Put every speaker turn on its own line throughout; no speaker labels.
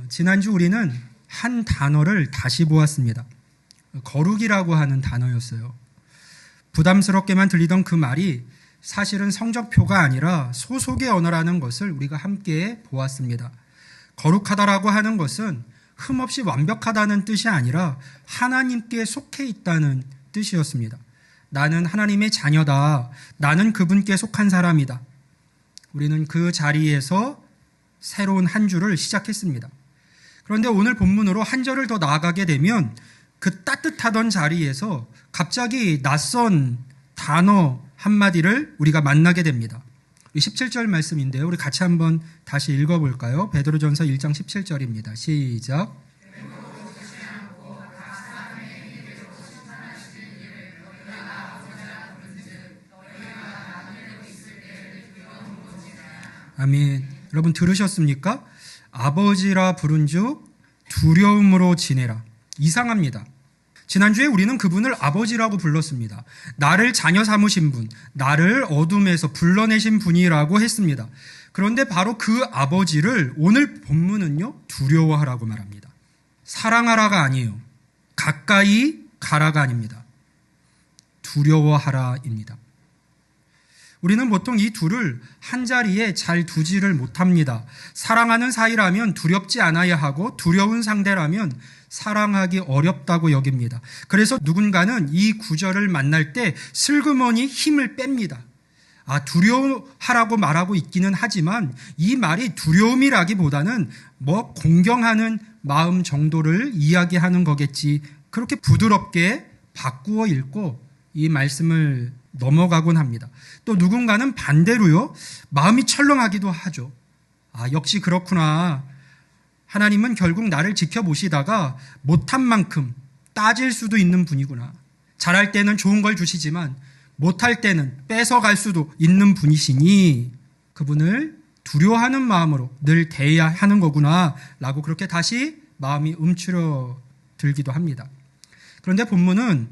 지난주 우리는 한 단어를 다시 보았습니다. 거룩이라고 하는 단어였어요. 부담스럽게만 들리던 그 말이 사실은 성적표가 아니라 소속의 언어라는 것을 우리가 함께 보았습니다. 거룩하다라고 하는 것은 흠없이 완벽하다는 뜻이 아니라 하나님께 속해 있다는 뜻이었습니다. 나는 하나님의 자녀다. 나는 그분께 속한 사람이다. 우리는 그 자리에서 새로운 한 주를 시작했습니다. 그런데 오늘 본문으로 한 절을 더 나아가게 되면 그 따뜻하던 자리에서 갑자기 낯선 단어 한마디를 우리가 만나게 됩니다. 17절 말씀인데요. 우리 같이 한번 다시 읽어볼까요? 베드로전서 1장 17절입니다. 시작. 아멘. 여러분 들으셨습니까? 아버지라 부른즉 두려움으로 지내라. 이상합니다. 지난주에 우리는 그분을 아버지라고 불렀습니다. 나를 자녀 삼으신 분, 나를 어둠에서 불러내신 분이라고 했습니다. 그런데 바로 그 아버지를 오늘 본문은요, 두려워하라고 말합니다. 사랑하라가 아니에요. 가까이 가라가 아닙니다. 두려워하라입니다. 우리는 보통 이 둘을 한자리에 잘 두지를 못합니다. 사랑하는 사이라면 두렵지 않아야 하고 두려운 상대라면 사랑하기 어렵다고 여깁니다. 그래서 누군가는 이 구절을 만날 때 슬그머니 힘을 뺍니다. 두려워하라고 말하고 있기는 하지만 이 말이 두려움이라기보다는 공경하는 마음 정도를 이야기하는 거겠지. 그렇게 부드럽게 바꾸어 읽고 이 말씀을 넘어가곤 합니다. 또 누군가는 반대로요, 마음이 철렁하기도 하죠. 역시 그렇구나. 하나님은 결국 나를 지켜보시다가 못한 만큼 따질 수도 있는 분이구나. 잘할 때는 좋은 걸 주시지만 못할 때는 뺏어갈 수도 있는 분이시니 그분을 두려워하는 마음으로 늘 대해야 하는 거구나 라고 그렇게 다시 마음이 움츠러들기도 합니다. 그런데 본문은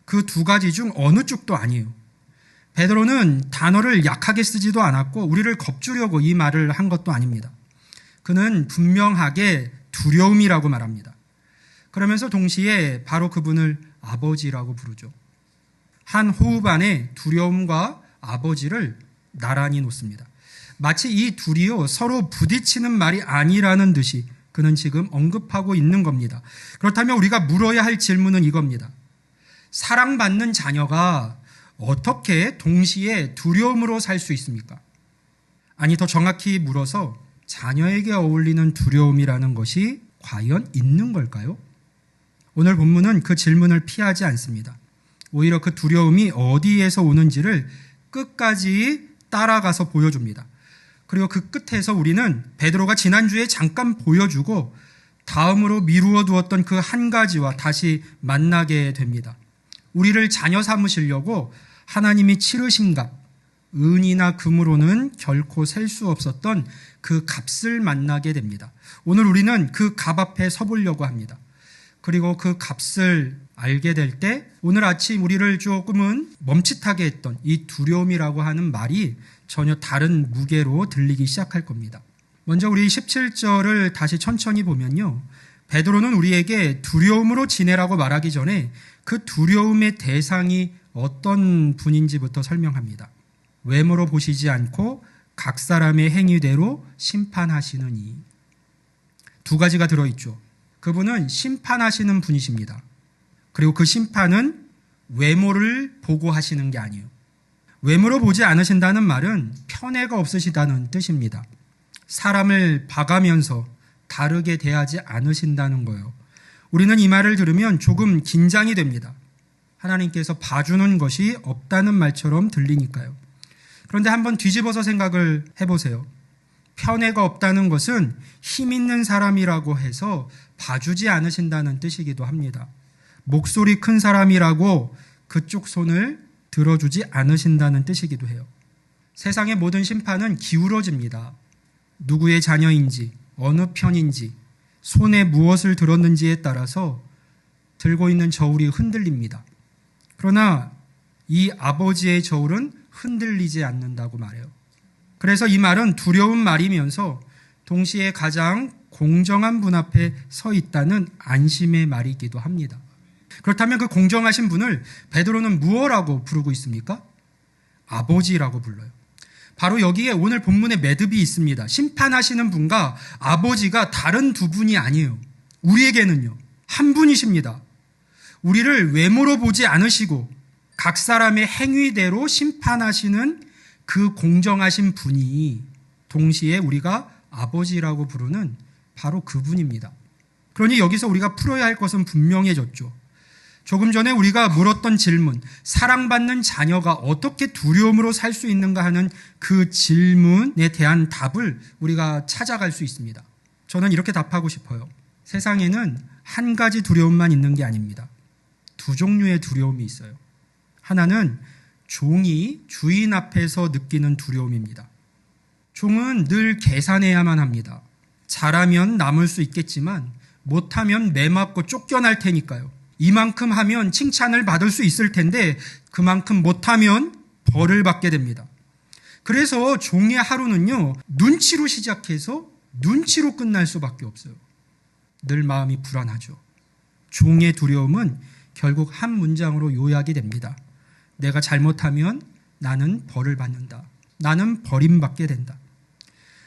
그 두 가지 중 어느 쪽도 아니에요. 베드로는 단어를 약하게 쓰지도 않았고 우리를 겁주려고 이 말을 한 것도 아닙니다. 그는 분명하게 두려움이라고 말합니다. 그러면서 동시에 바로 그분을 아버지라고 부르죠. 한 호흡 안에 두려움과 아버지를 나란히 놓습니다. 마치 이 둘이요 서로 부딪히는 말이 아니라는 듯이 그는 지금 언급하고 있는 겁니다. 그렇다면 우리가 물어야 할 질문은 이겁니다. 사랑받는 자녀가 어떻게 동시에 두려움으로 살 수 있습니까? 아니, 더 정확히 물어서 자녀에게 어울리는 두려움이라는 것이 과연 있는 걸까요? 오늘 본문은 그 질문을 피하지 않습니다. 오히려 그 두려움이 어디에서 오는지를 끝까지 따라가서 보여줍니다. 그리고 그 끝에서 우리는 베드로가 지난주에 잠깐 보여주고 다음으로 미루어 두었던 그 한 가지와 다시 만나게 됩니다. 우리를 자녀 삼으시려고 하나님이 치르신 값, 은이나 금으로는 결코 셀 수 없었던 그 값을 만나게 됩니다. 오늘 우리는 그 값 앞에 서보려고 합니다. 그리고 그 값을 알게 될 때 오늘 아침 우리를 조금은 멈칫하게 했던 이 두려움이라고 하는 말이 전혀 다른 무게로 들리기 시작할 겁니다. 먼저 우리 17절을 다시 천천히 보면요. 베드로는 우리에게 두려움으로 지내라고 말하기 전에 그 두려움의 대상이 어떤 분인지부터 설명합니다. 외모로 보시지 않고 각 사람의 행위대로 심판하시는 이. 두 가지가 들어있죠. 그분은 심판하시는 분이십니다. 그리고 그 심판은 외모를 보고 하시는 게 아니에요. 외모로 보지 않으신다는 말은 편애가 없으시다는 뜻입니다. 사람을 봐가면서 다르게 대하지 않으신다는 거예요. 우리는 이 말을 들으면 조금 긴장이 됩니다. 하나님께서 봐주는 것이 없다는 말처럼 들리니까요. 그런데 한번 뒤집어서 생각을 해보세요. 편애가 없다는 것은 힘 있는 사람이라고 해서 봐주지 않으신다는 뜻이기도 합니다. 목소리 큰 사람이라고 그쪽 손을 들어주지 않으신다는 뜻이기도 해요. 세상의 모든 심판은 기울어집니다. 누구의 자녀인지, 어느 편인지, 손에 무엇을 들었는지에 따라서 들고 있는 저울이 흔들립니다. 그러나 이 아버지의 저울은 흔들리지 않는다고 말해요. 그래서 이 말은 두려운 말이면서 동시에 가장 공정한 분 앞에 서 있다는 안심의 말이기도 합니다. 그렇다면 그 공정하신 분을 베드로는 무엇라고 부르고 있습니까? 아버지라고 불러요. 바로 여기에 오늘 본문에 매듭이 있습니다. 심판하시는 분과 아버지가 다른 두 분이 아니에요. 우리에게는요, 한 분이십니다. 우리를 외모로 보지 않으시고 각 사람의 행위대로 심판하시는 그 공정하신 분이 동시에 우리가 아버지라고 부르는 바로 그분입니다. 그러니 여기서 우리가 풀어야 할 것은 분명해졌죠. 조금 전에 우리가 물었던 질문, 사랑받는 자녀가 어떻게 두려움으로 살 수 있는가 하는 그 질문에 대한 답을 우리가 찾아갈 수 있습니다. 저는 이렇게 답하고 싶어요. 세상에는 한 가지 두려움만 있는 게 아닙니다. 두 종류의 두려움이 있어요. 하나는 종이 주인 앞에서 느끼는 두려움입니다. 종은 늘 계산해야만 합니다. 잘하면 남을 수 있겠지만 못하면 매맞고 쫓겨날 테니까요. 이만큼 하면 칭찬을 받을 수 있을 텐데 그만큼 못하면 벌을 받게 됩니다. 그래서 종의 하루는요, 눈치로 시작해서 눈치로 끝날 수밖에 없어요. 늘 마음이 불안하죠. 종의 두려움은 결국 한 문장으로 요약이 됩니다. 내가 잘못하면 나는 벌을 받는다. 나는 버림받게 된다.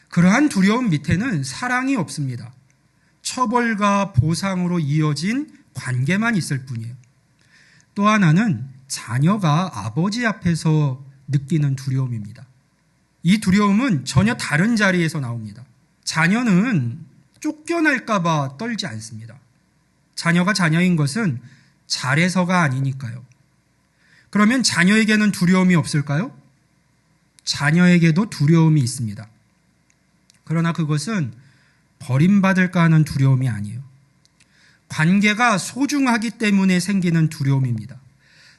그러한 두려움 밑에는 사랑이 없습니다. 처벌과 보상으로 이어진 관계만 있을 뿐이에요. 또 하나는 자녀가 아버지 앞에서 느끼는 두려움입니다. 이 두려움은 전혀 다른 자리에서 나옵니다. 자녀는 쫓겨날까 봐 떨지 않습니다. 자녀가 자녀인 것은 잘해서가 아니니까요. 그러면 자녀에게는 두려움이 없을까요? 자녀에게도 두려움이 있습니다. 그러나 그것은 버림받을까 하는 두려움이 아니에요. 관계가 소중하기 때문에 생기는 두려움입니다.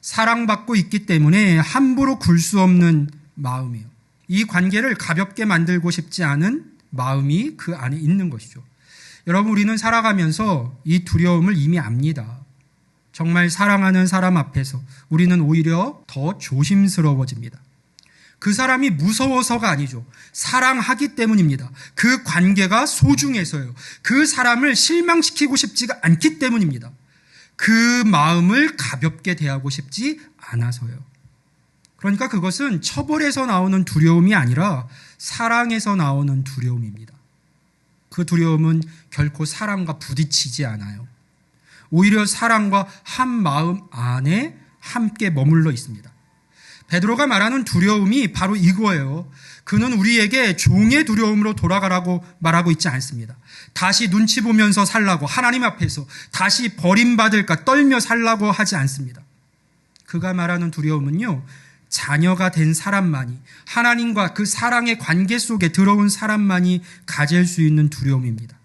사랑받고 있기 때문에 함부로 굴 수 없는 마음이에요. 이 관계를 가볍게 만들고 싶지 않은 마음이 그 안에 있는 것이죠. 여러분, 우리는 살아가면서 이 두려움을 이미 압니다. 정말 사랑하는 사람 앞에서 우리는 오히려 더 조심스러워집니다. 그 사람이 무서워서가 아니죠. 사랑하기 때문입니다. 그 관계가 소중해서요. 그 사람을 실망시키고 싶지가 않기 때문입니다. 그 마음을 가볍게 대하고 싶지 않아서요. 그러니까 그것은 처벌에서 나오는 두려움이 아니라 사랑에서 나오는 두려움입니다. 그 두려움은 결코 사랑과 부딪히지 않아요. 오히려 사랑과 한 마음 안에 함께 머물러 있습니다. 베드로가 말하는 두려움이 바로 이거예요. 그는 우리에게 종의 두려움으로 돌아가라고 말하고 있지 않습니다. 다시 눈치 보면서 살라고, 하나님 앞에서 다시 버림받을까 떨며 살라고 하지 않습니다. 그가 말하는 두려움은요, 자녀가 된 사람만이, 하나님과 그 사랑의 관계 속에 들어온 사람만이 가질 수 있는 두려움입니다.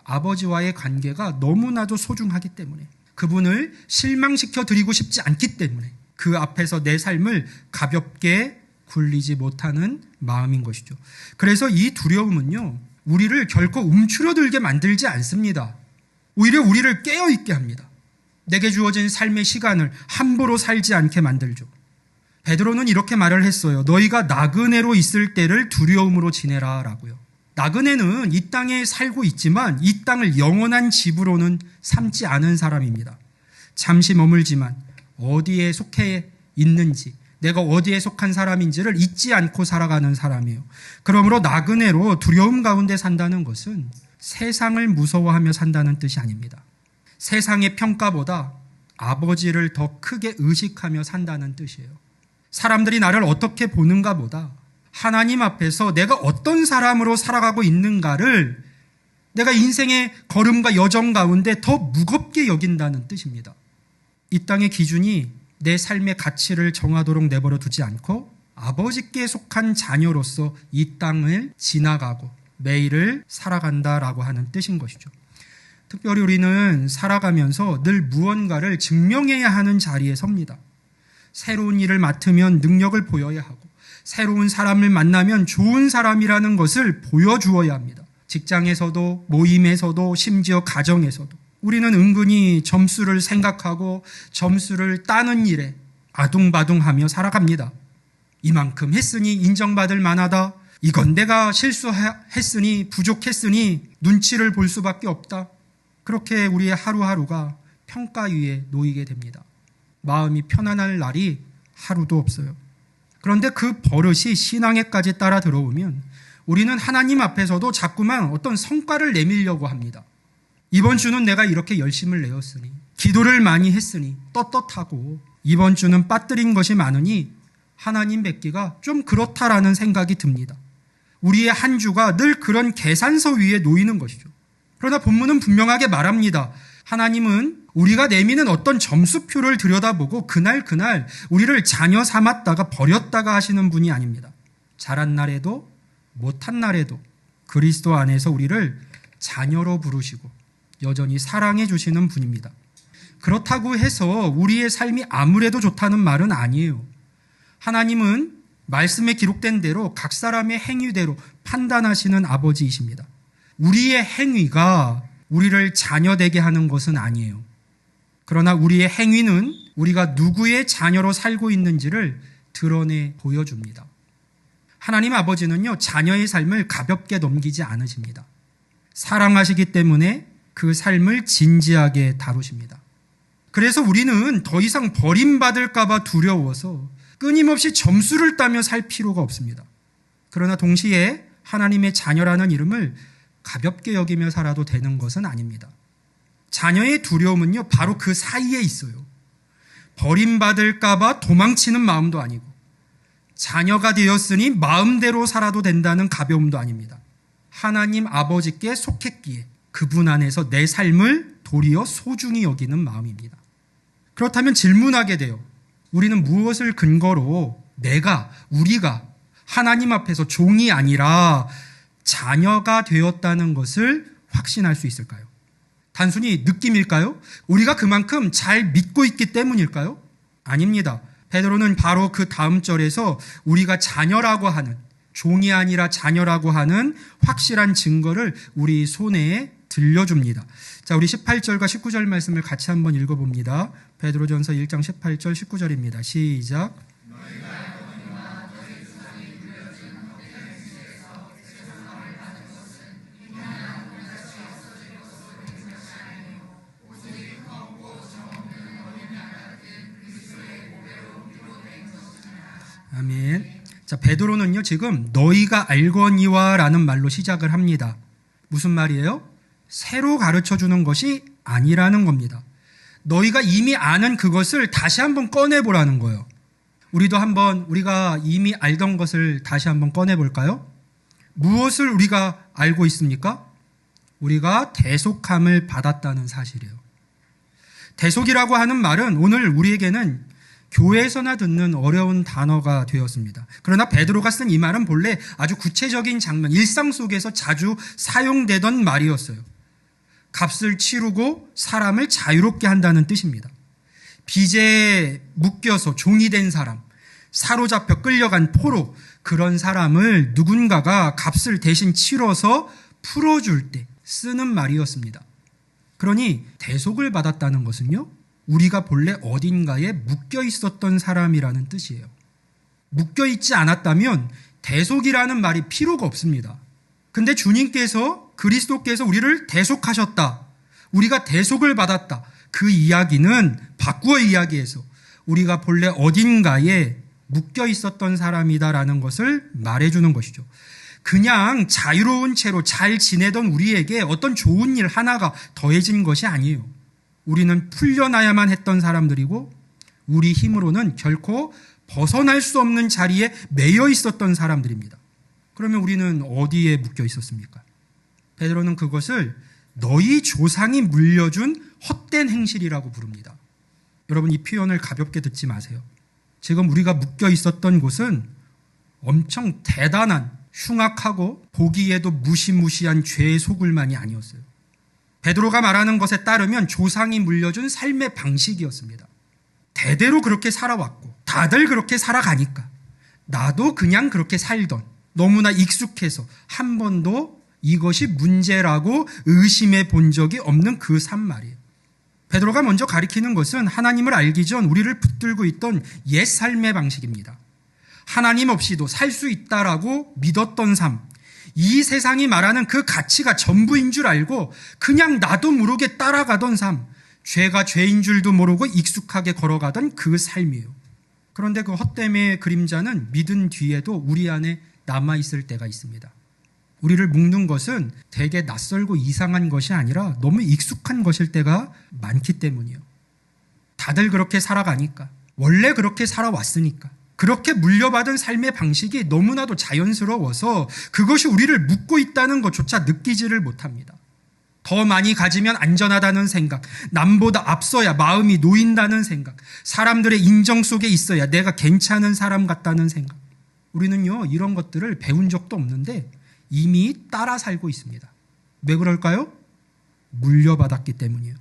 아버지와의 관계가 너무나도 소중하기 때문에, 그분을 실망시켜 드리고 싶지 않기 때문에 그 앞에서 내 삶을 가볍게 굴리지 못하는 마음인 것이죠. 그래서 이 두려움은요, 우리를 결코 움츠러들게 만들지 않습니다. 오히려 우리를 깨어있게 합니다. 내게 주어진 삶의 시간을 함부로 살지 않게 만들죠. 베드로는 이렇게 말을 했어요. 너희가 나그네로 있을 때를 두려움으로 지내라 라고요. 나그네는 이 땅에 살고 있지만 이 땅을 영원한 집으로는 삼지 않은 사람입니다. 잠시 머물지만 어디에 속해 있는지, 내가 어디에 속한 사람인지를 잊지 않고 살아가는 사람이에요. 그러므로 나그네로 두려움 가운데 산다는 것은 세상을 무서워하며 산다는 뜻이 아닙니다. 세상의 평가보다 아버지를 더 크게 의식하며 산다는 뜻이에요. 사람들이 나를 어떻게 보는가 보다 하나님 앞에서 내가 어떤 사람으로 살아가고 있는가를 내가 인생의 걸음과 여정 가운데 더 무겁게 여긴다는 뜻입니다. 이 땅의 기준이 내 삶의 가치를 정하도록 내버려 두지 않고 아버지께 속한 자녀로서 이 땅을 지나가고 매일을 살아간다라고 하는 뜻인 것이죠. 특별히 우리는 살아가면서 늘 무언가를 증명해야 하는 자리에 섭니다. 새로운 일을 맡으면 능력을 보여야 하고, 새로운 사람을 만나면 좋은 사람이라는 것을 보여주어야 합니다. 직장에서도, 모임에서도, 심지어 가정에서도. 우리는 은근히 점수를 생각하고 점수를 따는 일에 아둥바둥하며 살아갑니다. 이만큼 했으니 인정받을 만하다. 이건 내가 실수했으니 부족했으니 눈치를 볼 수밖에 없다. 그렇게 우리의 하루하루가 평가 위에 놓이게 됩니다. 마음이 편안할 날이 하루도 없어요. 그런데 그 버릇이 신앙에까지 따라 들어오면 우리는 하나님 앞에서도 자꾸만 어떤 성과를 내밀려고 합니다. 이번 주는 내가 이렇게 열심을 내었으니, 기도를 많이 했으니 떳떳하고, 이번 주는 빠뜨린 것이 많으니 하나님 뵙기가 좀 그렇다라는 생각이 듭니다. 우리의 한 주가 늘 그런 계산서 위에 놓이는 것이죠. 그러나 본문은 분명하게 말합니다. 하나님은 우리가 내미는 어떤 점수표를 들여다보고 그날 우리를 자녀 삼았다가 버렸다가 하시는 분이 아닙니다. 잘한 날에도 못한 날에도 그리스도 안에서 우리를 자녀로 부르시고 여전히 사랑해 주시는 분입니다. 그렇다고 해서 우리의 삶이 아무래도 좋다는 말은 아니에요. 하나님은 말씀에 기록된 대로 각 사람의 행위대로 판단하시는 아버지이십니다. 우리의 행위가 우리를 자녀되게 하는 것은 아니에요. 그러나 우리의 행위는 우리가 누구의 자녀로 살고 있는지를 드러내 보여줍니다. 하나님 아버지는요, 자녀의 삶을 가볍게 넘기지 않으십니다. 사랑하시기 때문에 그 삶을 진지하게 다루십니다. 그래서 우리는 더 이상 버림받을까봐 두려워서 끊임없이 점수를 따며 살 필요가 없습니다. 그러나 동시에 하나님의 자녀라는 이름을 가볍게 여기며 살아도 되는 것은 아닙니다. 자녀의 두려움은요, 바로 그 사이에 있어요. 버림받을까봐 도망치는 마음도 아니고, 자녀가 되었으니 마음대로 살아도 된다는 가벼움도 아닙니다. 하나님 아버지께 속했기에 그분 안에서 내 삶을 도리어 소중히 여기는 마음입니다. 그렇다면 질문하게 돼요. 우리는 무엇을 근거로 우리가 하나님 앞에서 종이 아니라 자녀가 되었다는 것을 확신할 수 있을까요? 단순히 느낌일까요? 우리가 그만큼 잘 믿고 있기 때문일까요? 아닙니다. 베드로는 바로 그 다음 절에서 우리가 자녀라고 하는, 종이 아니라 자녀라고 하는 확실한 증거를 우리 손에 들려줍니다. 자, 우리 18절과 19절 말씀을 같이 한번 읽어봅니다. 베드로전서 1장 18절 19절입니다. 시작. 아멘. 자, 베드로는요, 지금 너희가 알거니와 라는 말로 시작을 합니다. 무슨 말이에요? 새로 가르쳐 주는 것이 아니라는 겁니다. 너희가 이미 아는 그것을 다시 한번 꺼내보라는 거예요. 우리가 이미 알던 것을 다시 한번 꺼내볼까요? 무엇을 우리가 알고 있습니까? 우리가 대속함을 받았다는 사실이에요. 대속이라고 하는 말은 오늘 우리에게는 교회에서나 듣는 어려운 단어가 되었습니다. 그러나 베드로가 쓴 이 말은 본래 아주 구체적인 장면, 일상 속에서 자주 사용되던 말이었어요. 값을 치르고 사람을 자유롭게 한다는 뜻입니다. 빚에 묶여서 종이 된 사람, 사로잡혀 끌려간 포로, 그런 사람을 누군가가 값을 대신 치러서 풀어줄 때 쓰는 말이었습니다. 그러니 대속을 받았다는 것은요, 우리가 본래 어딘가에 묶여 있었던 사람이라는 뜻이에요. 묶여 있지 않았다면 대속이라는 말이 필요가 없습니다. 근데 주님께서, 그리스도께서 우리를 대속하셨다, 우리가 대속을 받았다, 그 이야기는 바꾸어 이야기해서 우리가 본래 어딘가에 묶여 있었던 사람이다라는 것을 말해주는 것이죠. 그냥 자유로운 채로 잘 지내던 우리에게 어떤 좋은 일 하나가 더해진 것이 아니에요. 우리는 풀려나야만 했던 사람들이고 우리 힘으로는 결코 벗어날 수 없는 자리에 매여 있었던 사람들입니다. 그러면 우리는 어디에 묶여 있었습니까? 베드로는 그것을 너희 조상이 물려준 헛된 행실이라고 부릅니다. 여러분, 이 표현을 가볍게 듣지 마세요. 지금 우리가 묶여 있었던 곳은 엄청 대단한, 흉악하고 보기에도 무시무시한 죄의 소굴만이 아니었어요. 베드로가 말하는 것에 따르면 조상이 물려준 삶의 방식이었습니다. 대대로 그렇게 살아왔고 다들 그렇게 살아가니까 나도 그냥 그렇게 살던, 너무나 익숙해서 한 번도 이것이 문제라고 의심해 본 적이 없는 그 삶 말이에요. 베드로가 먼저 가리키는 것은 하나님을 알기 전 우리를 붙들고 있던 옛 삶의 방식입니다. 하나님 없이도 살 수 있다라고 믿었던 삶, 이 세상이 말하는 그 가치가 전부인 줄 알고 그냥 나도 모르게 따라가던 삶, 죄가 죄인 줄도 모르고 익숙하게 걸어가던 그 삶이에요. 그런데 그 헛됨의 그림자는 믿은 뒤에도 우리 안에 남아있을 때가 있습니다. 우리를 묶는 것은 되게 낯설고 이상한 것이 아니라 너무 익숙한 것일 때가 많기 때문이에요. 다들 그렇게 살아가니까, 원래 그렇게 살아왔으니까, 그렇게 물려받은 삶의 방식이 너무나도 자연스러워서 그것이 우리를 묶고 있다는 것조차 느끼지를 못합니다. 더 많이 가지면 안전하다는 생각, 남보다 앞서야 마음이 놓인다는 생각, 사람들의 인정 속에 있어야 내가 괜찮은 사람 같다는 생각. 우리는요, 이런 것들을 배운 적도 없는데 이미 따라 살고 있습니다. 왜 그럴까요? 물려받았기 때문이에요.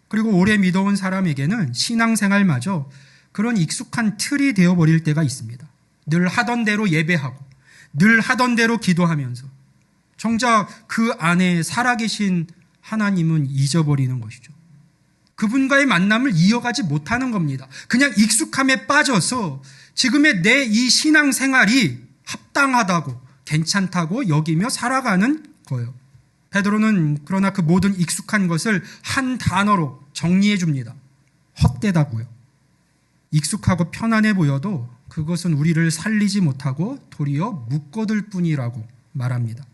그리고 오래 믿어온 사람에게는 신앙생활마저 그런 익숙한 틀이 되어버릴 때가 있습니다. 늘 하던 대로 예배하고 늘 하던 대로 기도하면서 정작 그 안에 살아계신 하나님은 잊어버리는 것이죠. 그분과의 만남을 이어가지 못하는 겁니다. 그냥 익숙함에 빠져서 지금의 내 이 신앙생활이 합당하다고 괜찮다고 여기며 살아가는 거예요. 베드로는 그러나 그 모든 익숙한 것을 한 단어로 정리해 줍니다. 헛되다고요. 익숙하고 편안해 보여도 그것은 우리를 살리지 못하고 도리어 묶어둘 뿐이라고 말합니다.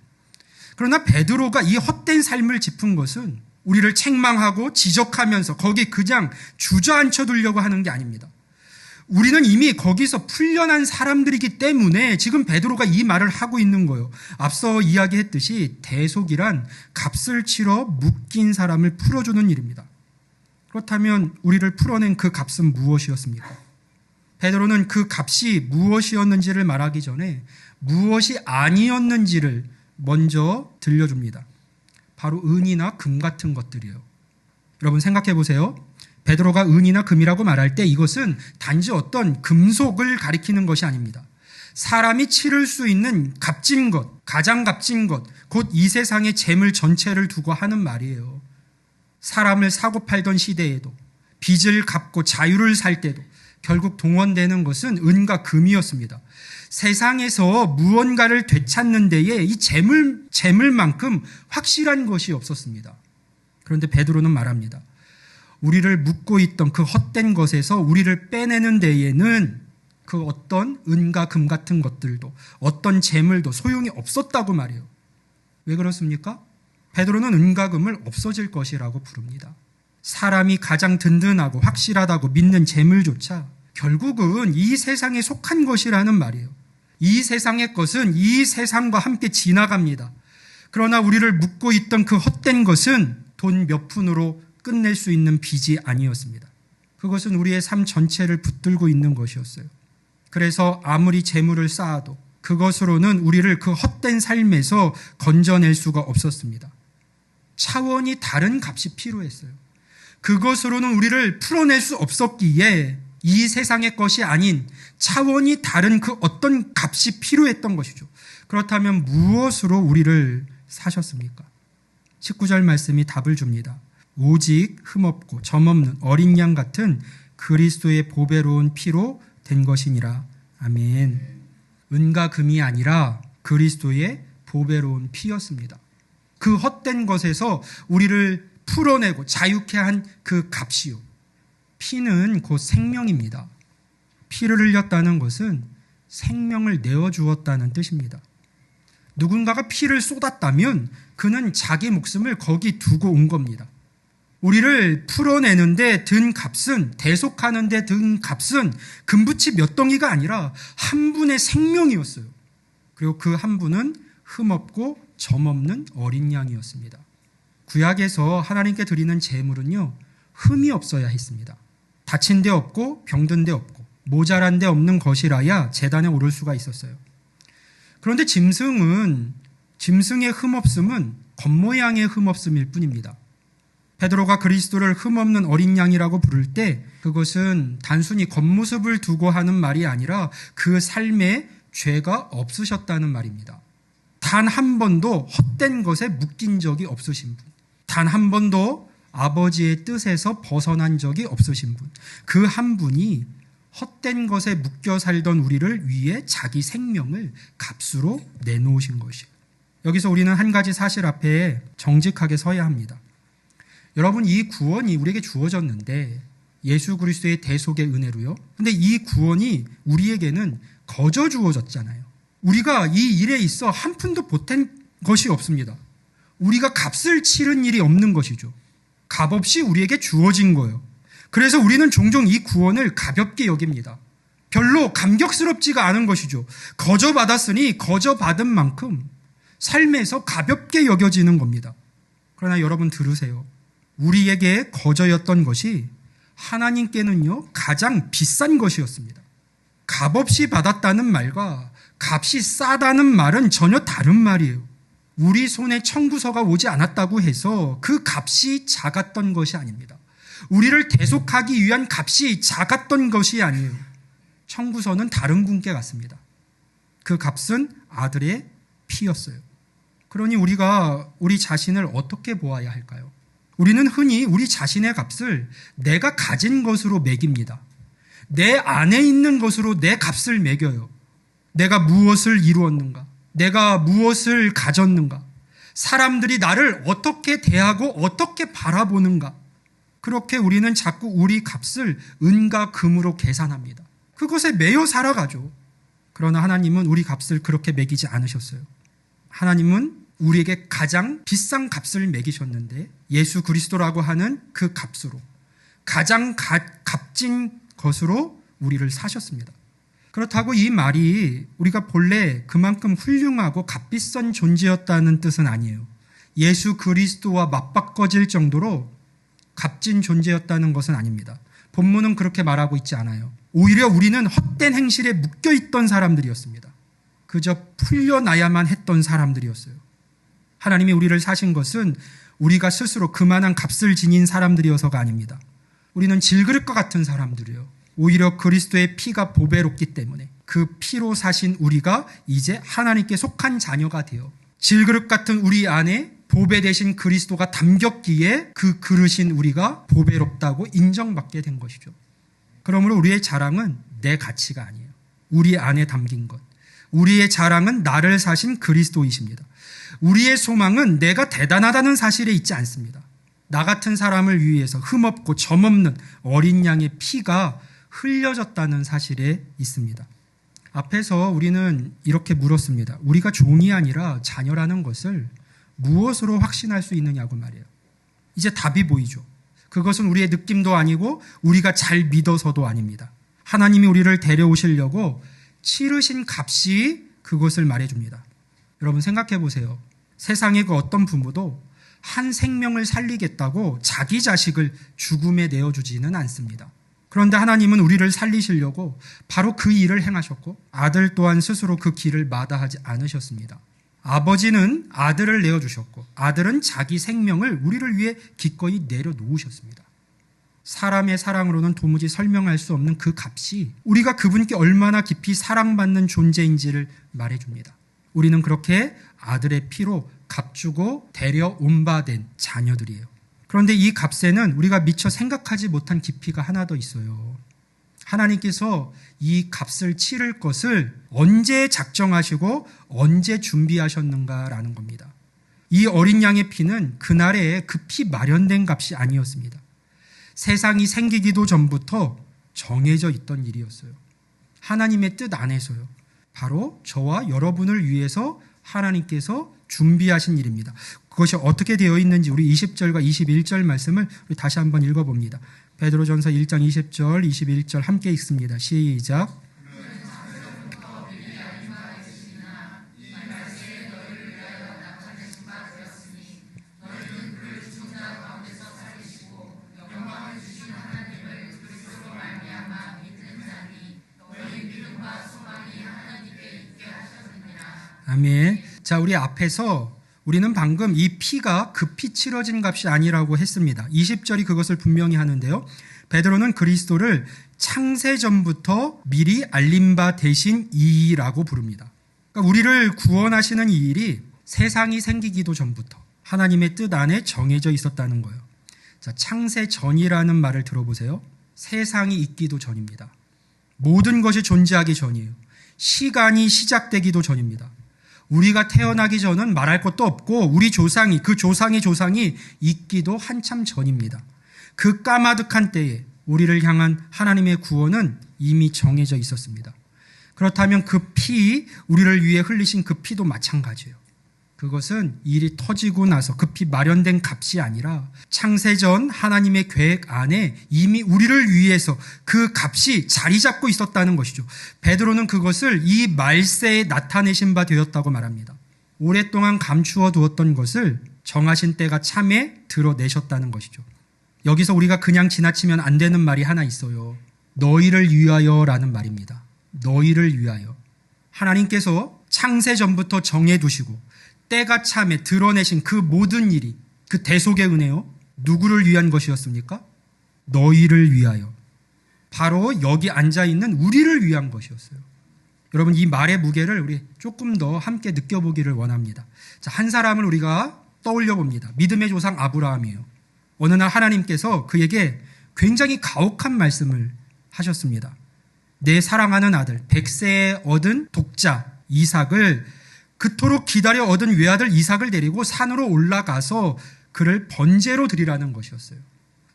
그러나 베드로가 이 헛된 삶을 짚은 것은 우리를 책망하고 지적하면서 거기 그냥 주저앉혀 두려고 하는 게 아닙니다. 우리는 이미 거기서 풀려난 사람들이기 때문에 지금 베드로가 이 말을 하고 있는 거예요. 앞서 이야기했듯이 대속이란 값을 치러 묶인 사람을 풀어주는 일입니다. 그렇다면 우리를 풀어낸 그 값은 무엇이었습니까? 베드로는 그 값이 무엇이었는지를 말하기 전에 무엇이 아니었는지를 먼저 들려줍니다. 바로 은이나 금 같은 것들이에요. 여러분 생각해 보세요. 베드로가 은이나 금이라고 말할 때 이것은 단지 어떤 금속을 가리키는 것이 아닙니다. 사람이 치를 수 있는 값진 것, 가장 값진 것, 곧 이 세상의 재물 전체를 두고 하는 말이에요. 사람을 사고 팔던 시대에도 빚을 갚고 자유를 살 때도 결국 동원되는 것은 은과 금이었습니다. 세상에서 무언가를 되찾는 데에 이 재물만큼 확실한 것이 없었습니다. 그런데 베드로는 말합니다. 우리를 묶고 있던 그 헛된 것에서 우리를 빼내는 데에는 그 어떤 은과 금 같은 것들도 어떤 재물도 소용이 없었다고 말해요. 왜 그렇습니까? 베드로는 은과 금을 없어질 것이라고 부릅니다. 사람이 가장 든든하고 확실하다고 믿는 재물조차 결국은 이 세상에 속한 것이라는 말이에요. 이 세상의 것은 이 세상과 함께 지나갑니다. 그러나 우리를 묶고 있던 그 헛된 것은 돈 몇 푼으로 끝낼 수 있는 빚이 아니었습니다. 그것은 우리의 삶 전체를 붙들고 있는 것이었어요. 그래서 아무리 재물을 쌓아도 그것으로는 우리를 그 헛된 삶에서 건져낼 수가 없었습니다. 차원이 다른 값이 필요했어요. 그것으로는 우리를 풀어낼 수 없었기에 이 세상의 것이 아닌 차원이 다른 그 어떤 값이 필요했던 것이죠. 그렇다면 무엇으로 우리를 사셨습니까? 19절 말씀이 답을 줍니다. 오직 흠없고 점없는 어린 양 같은 그리스도의 보배로운 피로 된 것이니라. 아멘. 은과 금이 아니라 그리스도의 보배로운 피였습니다. 그 헛된 것에서 우리를 풀어내고 자유케 한 그 값이요. 피는 곧 생명입니다. 피를 흘렸다는 것은 생명을 내어주었다는 뜻입니다. 누군가가 피를 쏟았다면 그는 자기 목숨을 거기 두고 온 겁니다. 우리를 풀어내는데 든 값은, 대속하는데 든 값은 금붙이 몇 덩이가 아니라 한 분의 생명이었어요. 그리고 그 한 분은 흠없고 점없는 어린 양이었습니다. 구약에서 하나님께 드리는 제물은요, 흠이 없어야 했습니다. 다친 데 없고 병든 데 없고 모자란 데 없는 것이라야 제단에 오를 수가 있었어요. 그런데 짐승의 흠없음은 겉모양의 흠없음일 뿐입니다. 베드로가 그리스도를 흠없는 어린 양이라고 부를 때 그것은 단순히 겉모습을 두고 하는 말이 아니라 그 삶에 죄가 없으셨다는 말입니다. 단 한 번도 헛된 것에 묶인 적이 없으신 분, 단 한 번도 아버지의 뜻에서 벗어난 적이 없으신 분, 그 한 분이 헛된 것에 묶여 살던 우리를 위해 자기 생명을 값으로 내놓으신 것이에요. 여기서 우리는 한 가지 사실 앞에 정직하게 서야 합니다. 여러분, 이 구원이 우리에게 주어졌는데 예수 그리스도의 대속의 은혜로요. 근데 이 구원이 우리에게는 거저 주어졌잖아요. 우리가 이 일에 있어 한 푼도 보탠 것이 없습니다. 우리가 값을 치른 일이 없는 것이죠. 값없이 우리에게 주어진 거예요. 그래서 우리는 종종 이 구원을 가볍게 여깁니다. 별로 감격스럽지가 않은 것이죠. 거저 받았으니 거저 받은 만큼 삶에서 가볍게 여겨지는 겁니다. 그러나 여러분 들으세요. 우리에게 거저였던 것이 하나님께는요, 가장 비싼 것이었습니다. 값없이 받았다는 말과 값이 싸다는 말은 전혀 다른 말이에요. 우리 손에 청구서가 오지 않았다고 해서 그 값이 작았던 것이 아닙니다. 우리를 대속하기 위한 값이 작았던 것이 아니에요. 청구서는 다른 분께 갔습니다. 그 값은 아들의 피였어요. 그러니 우리가 우리 자신을 어떻게 보아야 할까요? 우리는 흔히 우리 자신의 값을 내가 가진 것으로 매깁니다. 내 안에 있는 것으로 내 값을 매겨요. 내가 무엇을 이루었는가? 내가 무엇을 가졌는가? 사람들이 나를 어떻게 대하고 어떻게 바라보는가? 그렇게 우리는 자꾸 우리 값을 은과 금으로 계산합니다. 그것에 매여 살아가죠. 그러나 하나님은 우리 값을 그렇게 매기지 않으셨어요. 하나님은 우리에게 가장 비싼 값을 매기셨는데 예수 그리스도라고 하는 그 값으로 가장 값진 것으로 우리를 사셨습니다. 그렇다고 이 말이 우리가 본래 그만큼 훌륭하고 값비싼 존재였다는 뜻은 아니에요. 예수 그리스도와 맞바꿔질 정도로 값진 존재였다는 것은 아닙니다. 본문은 그렇게 말하고 있지 않아요. 오히려 우리는 헛된 행실에 묶여있던 사람들이었습니다. 그저 풀려나야만 했던 사람들이었어요. 하나님이 우리를 사신 것은 우리가 스스로 그만한 값을 지닌 사람들이어서가 아닙니다. 우리는 질그릇과 같은 사람들이에요. 오히려 그리스도의 피가 보배롭기 때문에 그 피로 사신 우리가 이제 하나님께 속한 자녀가 되어 질그릇 같은 우리 안에 보배 되신 그리스도가 담겼기에 그 그릇인 우리가 보배롭다고 인정받게 된 것이죠. 그러므로 우리의 자랑은 내 가치가 아니에요. 우리 안에 담긴 것. 우리의 자랑은 나를 사신 그리스도이십니다. 우리의 소망은 내가 대단하다는 사실에 있지 않습니다. 나 같은 사람을 위해서 흠없고 점없는 어린 양의 피가 흘려졌다는 사실에 있습니다. 앞에서 우리는 이렇게 물었습니다. 우리가 종이 아니라 자녀라는 것을 무엇으로 확신할 수 있느냐고 말이에요. 이제 답이 보이죠. 그것은 우리의 느낌도 아니고 우리가 잘 믿어서도 아닙니다. 하나님이 우리를 데려오시려고 치르신 값이 그것을 말해줍니다. 여러분 생각해 보세요. 세상의 그 어떤 부모도 한 생명을 살리겠다고 자기 자식을 죽음에 내어주지는 않습니다. 그런데 하나님은 우리를 살리시려고 바로 그 일을 행하셨고 아들 또한 스스로 그 길을 마다하지 않으셨습니다. 아버지는 아들을 내어주셨고 아들은 자기 생명을 우리를 위해 기꺼이 내려놓으셨습니다. 사람의 사랑으로는 도무지 설명할 수 없는 그 값이 우리가 그분께 얼마나 깊이 사랑받는 존재인지를 말해줍니다. 우리는 그렇게 아들의 피로 값주고 데려온 바 된 자녀들이에요. 그런데 이 값에는 우리가 미처 생각하지 못한 깊이가 하나 더 있어요. 하나님께서 이 값을 치를 것을 언제 작정하시고 언제 준비하셨는가라는 겁니다. 이 어린 양의 피는 그날에 급히 마련된 값이 아니었습니다. 세상이 생기기도 전부터 정해져 있던 일이었어요. 하나님의 뜻 안에서요. 바로 저와 여러분을 위해서 하나님께서 준비하신 일입니다. 그것이 어떻게 되어 있는지 우리 20절과 21절 말씀을 우리 다시 한번 읽어봅니다. 베드로전서 1장 20절, 21절 함께 읽습니다. 시작. 아멘. 자, 우리 앞에서 우리는 방금 이 피가 급히 치러진 값이 아니라고 했습니다. 20절이 그것을 분명히 하는데요. 베드로는 그리스도를 창세전부터 미리 알린 바 되신 이라고 부릅니다. 그러니까 우리를 구원하시는 이 일이 세상이 생기기도 전부터 하나님의 뜻 안에 정해져 있었다는 거예요. 자, 창세전이라는 말을 들어보세요. 세상이 있기도 전입니다. 모든 것이 존재하기 전이에요. 시간이 시작되기도 전입니다. 우리가 태어나기 전은 말할 것도 없고 우리 조상이, 그 조상의 조상이 있기도 한참 전입니다. 그 까마득한 때에 우리를 향한 하나님의 구원은 이미 정해져 있었습니다. 그렇다면 그 피, 우리를 위해 흘리신 그 피도 마찬가지예요. 그것은 일이 터지고 나서 급히 마련된 값이 아니라 창세전 하나님의 계획 안에 이미 우리를 위해서 그 값이 자리 잡고 있었다는 것이죠. 베드로는 그것을 이 말세에 나타내신 바 되었다고 말합니다. 오랫동안 감추어 두었던 것을 정하신 때가 참에 드러내셨다는 것이죠. 여기서 우리가 그냥 지나치면 안 되는 말이 하나 있어요. 너희를 위하여라는 말입니다. 너희를 위하여. 하나님께서 창세전부터 정해두시고 때가 참에 드러내신 그 모든 일이, 그 대속의 은혜요, 누구를 위한 것이었습니까? 너희를 위하여. 바로 여기 앉아있는 우리를 위한 것이었어요. 여러분, 이 말의 무게를 우리 조금 더 함께 느껴보기를 원합니다. 자, 한 사람을 우리가 떠올려 봅니다. 믿음의 조상 아브라함이에요. 어느 날 하나님께서 그에게 굉장히 가혹한 말씀을 하셨습니다. 내 사랑하는 아들, 100세에 얻은 독자 이삭을, 그토록 기다려 얻은 외아들 이삭을 데리고 산으로 올라가서 그를 번제로 드리라는 것이었어요.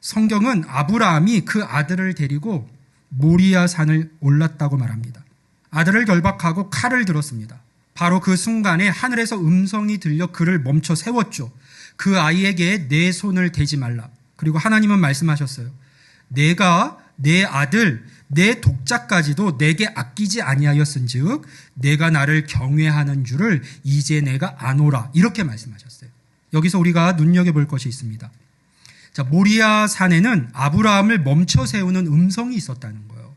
성경은 아브라함이 그 아들을 데리고 모리아 산을 올랐다고 말합니다. 아들을 결박하고 칼을 들었습니다. 바로 그 순간에 하늘에서 음성이 들려 그를 멈춰 세웠죠. 그 아이에게 내 손을 대지 말라. 그리고 하나님은 말씀하셨어요. 내가 내 아들, 내 독자까지도 내게 아끼지 아니하였은즉 내가 나를 경외하는 줄을 이제 내가 아노라. 이렇게 말씀하셨어요. 여기서 우리가 눈여겨볼 것이 있습니다. 자, 모리아 산에는 아브라함을 멈춰 세우는 음성이 있었다는 거예요.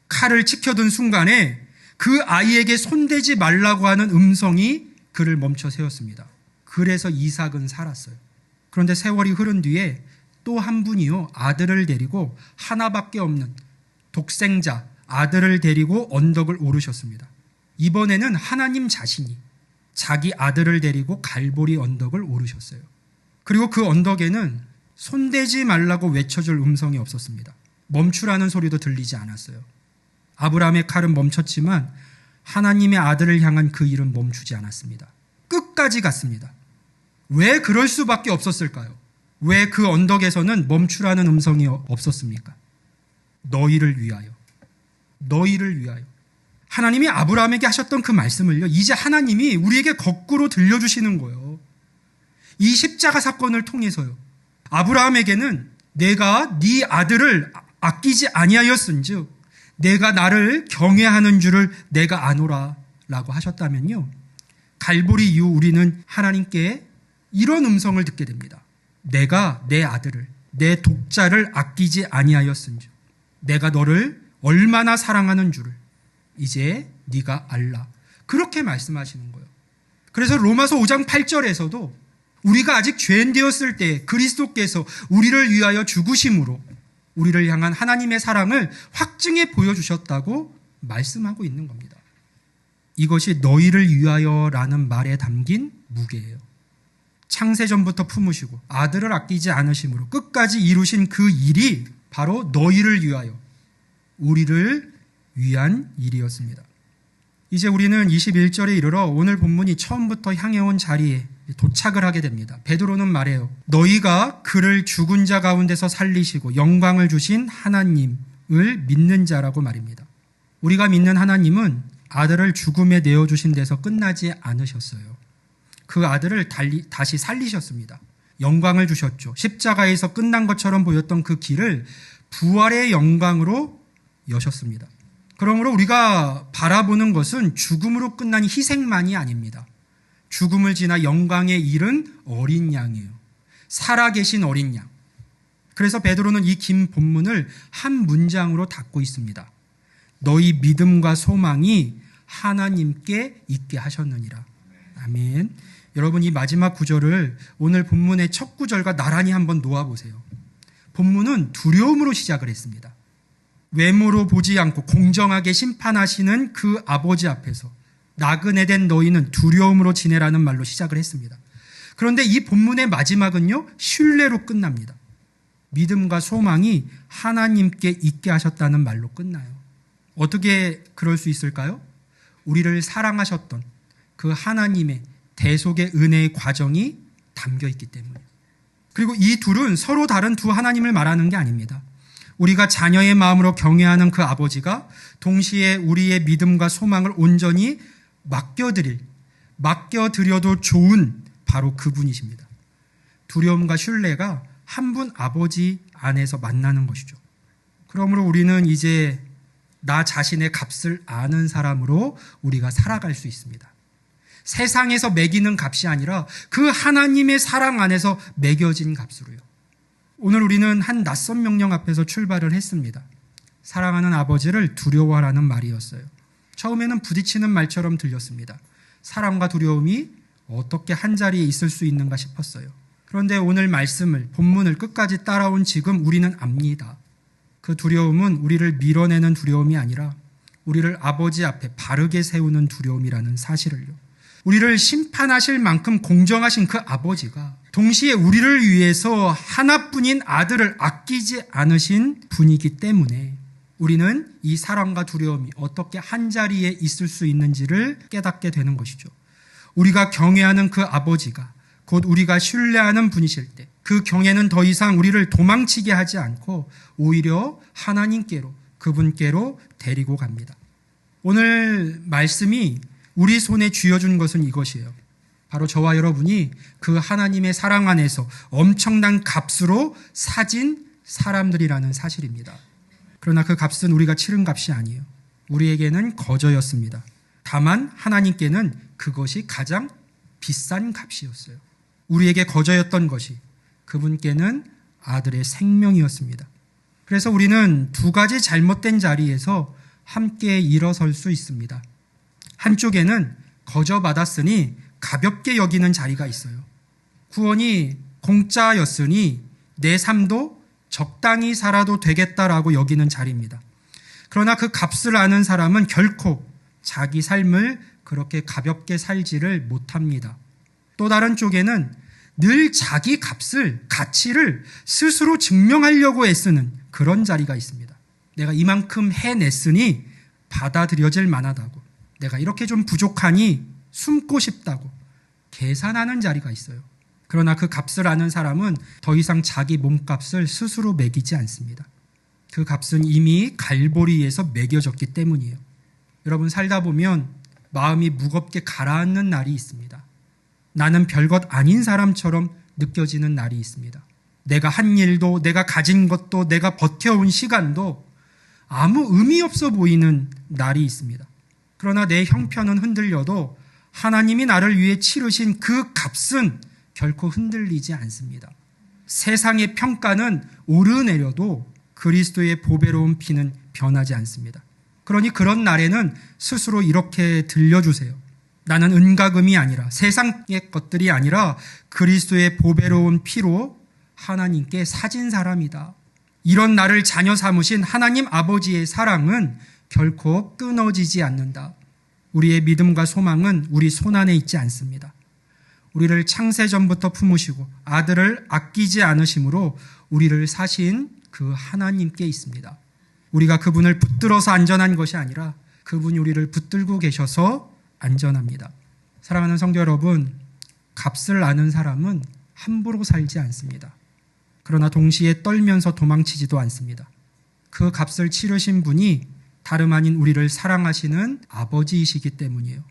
칼을 치켜든 순간에 그 아이에게 손대지 말라고 하는 음성이 그를 멈춰 세웠습니다. 그래서 이삭은 살았어요. 그런데 세월이 흐른 뒤에 또 한 분이요, 아들을 데리고 하나밖에 없는 독생자 아들을 데리고 언덕을 오르셨습니다. 이번에는 하나님 자신이 자기 아들을 데리고 갈보리 언덕을 오르셨어요. 그리고 그 언덕에는 손대지 말라고 외쳐줄 음성이 없었습니다. 멈추라는 소리도 들리지 않았어요. 아브라함의 칼은 멈췄지만 하나님의 아들을 향한 그 일은 멈추지 않았습니다. 끝까지 갔습니다. 왜 그럴 수밖에 없었을까요? 왜 그 언덕에서는 멈추라는 음성이 없었습니까? 너희를 위하여. 너희를 위하여. 하나님이 아브라함에게 하셨던 그 말씀을요, 이제 하나님이 우리에게 거꾸로 들려주시는 거예요. 이 십자가 사건을 통해서요. 아브라함에게는 내가 네 아들을 아끼지 아니하였은즉 내가 나를 경외하는 줄을 내가 아노라 라고 하셨다면요, 갈보리 이후 우리는 하나님께 이런 음성을 듣게 됩니다. 내가 내 아들을, 내 독자를 아끼지 아니하였은즉 내가 너를 얼마나 사랑하는 줄을 이제 네가 알라. 그렇게 말씀하시는 거예요. 그래서 로마서 5장 8절에서도 우리가 아직 죄인 되었을 때 그리스도께서 우리를 위하여 죽으심으로 우리를 향한 하나님의 사랑을 확증해 보여주셨다고 말씀하고 있는 겁니다. 이것이 너희를 위하여라는 말에 담긴 무게예요. 창세전부터 품으시고 아들을 아끼지 않으심으로 끝까지 이루신 그 일이 바로 너희를 위하여, 우리를 위한 일이었습니다. 이제 우리는 21절에 이르러 오늘 본문이 처음부터 향해온 자리에 도착을 하게 됩니다. 베드로는 말해요. 너희가 그를 죽은 자 가운데서 살리시고 영광을 주신 하나님을 믿는 자라고 말입니다. 우리가 믿는 하나님은 아들을 죽음에 내어주신 데서 끝나지 않으셨어요. 그 아들을 다시 살리셨습니다. 영광을 주셨죠. 십자가에서 끝난 것처럼 보였던 그 길을 부활의 영광으로 여셨습니다. 그러므로 우리가 바라보는 것은 죽음으로 끝난 희생만이 아닙니다. 죽음을 지나 영광에 이른 어린 양이에요. 살아계신 어린 양. 그래서 베드로는 이 긴 본문을 한 문장으로 닫고 있습니다. 너희 믿음과 소망이 하나님께 있게 하셨느니라. 아멘. 여러분, 이 마지막 구절을 오늘 본문의 첫 구절과 나란히 한번 놓아보세요. 본문은 두려움으로 시작을 했습니다. 외모로 보지 않고 공정하게 심판하시는 그 아버지 앞에서 나그네 된 너희는 두려움으로 지내라는 말로 시작을 했습니다. 그런데 이 본문의 마지막은요, 신뢰로 끝납니다. 믿음과 소망이 하나님께 있게 하셨다는 말로 끝나요. 어떻게 그럴 수 있을까요? 우리를 사랑하셨던 그 하나님의 대속의 은혜의 과정이 담겨 있기 때문이에요. 그리고 이 둘은 서로 다른 두 하나님을 말하는 게 아닙니다. 우리가 자녀의 마음으로 경외하는 그 아버지가 동시에 우리의 믿음과 소망을 온전히 맡겨드려도 좋은 바로 그분이십니다. 두려움과 신뢰가 한 분 아버지 안에서 만나는 것이죠. 그러므로 우리는 이제 나 자신의 값을 아는 사람으로 우리가 살아갈 수 있습니다. 세상에서 매기는 값이 아니라 그 하나님의 사랑 안에서 매겨진 값으로요. 오늘 우리는 한 낯선 명령 앞에서 출발을 했습니다. 사랑하는 아버지를 두려워하라는 말이었어요. 처음에는 부딪히는 말처럼 들렸습니다. 사랑과 두려움이 어떻게 한자리에 있을 수 있는가 싶었어요. 그런데 오늘 말씀을, 본문을 끝까지 따라온 지금 우리는 압니다. 그 두려움은 우리를 밀어내는 두려움이 아니라 우리를 아버지 앞에 바르게 세우는 두려움이라는 사실을요. 우리를 심판하실 만큼 공정하신 그 아버지가 동시에 우리를 위해서 하나뿐인 아들을 아끼지 않으신 분이기 때문에 우리는 이 사랑과 두려움이 어떻게 한자리에 있을 수 있는지를 깨닫게 되는 것이죠. 우리가 경외하는 그 아버지가 곧 우리가 신뢰하는 분이실 때 그 경외는 더 이상 우리를 도망치게 하지 않고 오히려 하나님께로, 그분께로 데리고 갑니다. 오늘 말씀이 우리 손에 쥐어준 것은 이것이에요. 바로 저와 여러분이 그 하나님의 사랑 안에서 엄청난 값으로 사진 사람들이라는 사실입니다. 그러나 그 값은 우리가 치른 값이 아니에요. 우리에게는 거저였습니다. 다만 하나님께는 그것이 가장 비싼 값이었어요. 우리에게 거저였던 것이 그분께는 아들의 생명이었습니다. 그래서 우리는 두 가지 잘못된 자리에서 함께 일어설 수 있습니다. 한쪽에는 거저받았으니 가볍게 여기는 자리가 있어요. 구원이 공짜였으니 내 삶도 적당히 살아도 되겠다라고 여기는 자리입니다. 그러나 그 값을 아는 사람은 결코 자기 삶을 그렇게 가볍게 살지를 못합니다. 또 다른 쪽에는 늘 자기 값을, 가치를 스스로 증명하려고 애쓰는 그런 자리가 있습니다. 내가 이만큼 해냈으니 받아들여질 만하다고, 내가 이렇게 좀 부족하니 숨고 싶다고 계산하는 자리가 있어요. 그러나 그 값을 아는 사람은 더 이상 자기 몸값을 스스로 매기지 않습니다. 그 값은 이미 갈보리에서 매겨졌기 때문이에요. 여러분, 살다 보면 마음이 무겁게 가라앉는 날이 있습니다. 나는 별것 아닌 사람처럼 느껴지는 날이 있습니다. 내가 한 일도, 내가 가진 것도, 내가 버텨온 시간도 아무 의미 없어 보이는 날이 있습니다. 그러나 내 형편은 흔들려도 하나님이 나를 위해 치르신 그 값은 결코 흔들리지 않습니다. 세상의 평가는 오르내려도 그리스도의 보배로운 피는 변하지 않습니다. 그러니 그런 날에는 스스로 이렇게 들려주세요. 나는 은가금이 아니라 세상의 것들이 아니라 그리스도의 보배로운 피로 하나님께 사진 사람이다. 이런 나를 자녀 삼으신 하나님 아버지의 사랑은 결코 끊어지지 않는다. 우리의 믿음과 소망은 우리 손안에 있지 않습니다. 우리를 창세전부터 품으시고 아들을 아끼지 않으심으로 우리를 사신 그 하나님께 있습니다. 우리가 그분을 붙들어서 안전한 것이 아니라 그분이 우리를 붙들고 계셔서 안전합니다. 사랑하는 성도 여러분, 값을 아는 사람은 함부로 살지 않습니다. 그러나 동시에 떨면서 도망치지도 않습니다. 그 값을 치르신 분이 다름 아닌 우리를 사랑하시는 아버지이시기 때문이에요.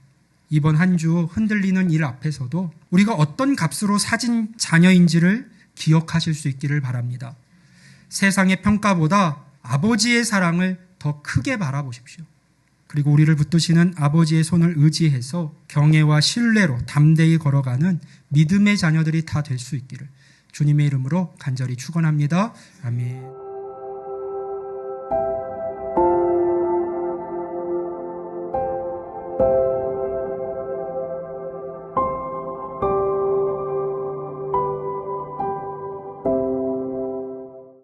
이번 한 주 흔들리는 일 앞에서도 우리가 어떤 값으로 사진 자녀인지를 기억하실 수 있기를 바랍니다. 세상의 평가보다 아버지의 사랑을 더 크게 바라보십시오. 그리고 우리를 붙드시는 아버지의 손을 의지해서 경애와 신뢰로 담대히 걸어가는 믿음의 자녀들이 다 될 수 있기를 주님의 이름으로 간절히 축원합니다. 아멘.